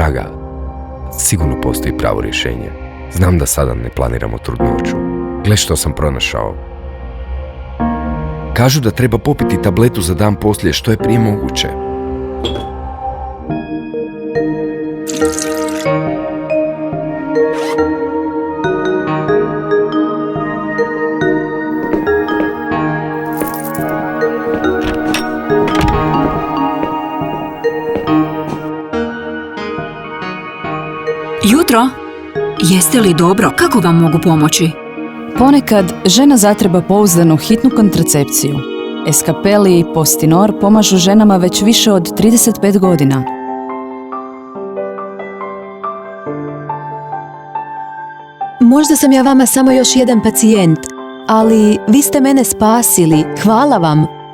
Draga, sigurno postoji pravo rješenje. Znam da sada ne planiramo trudnoću. Gle što sam pronašao. Kažu da treba popiti tabletu za dan poslije što je prije moguće. Jutro? Jeste li dobro? Kako vam mogu pomoći? Ponekad žena zatreba pouzdanu hitnu kontracepciju. Eskapeli i Postinor pomažu ženama već više od 35 godina. Možda sam ja vama samo još jedan pacijent, ali vi ste mene spasili. Hvala vam.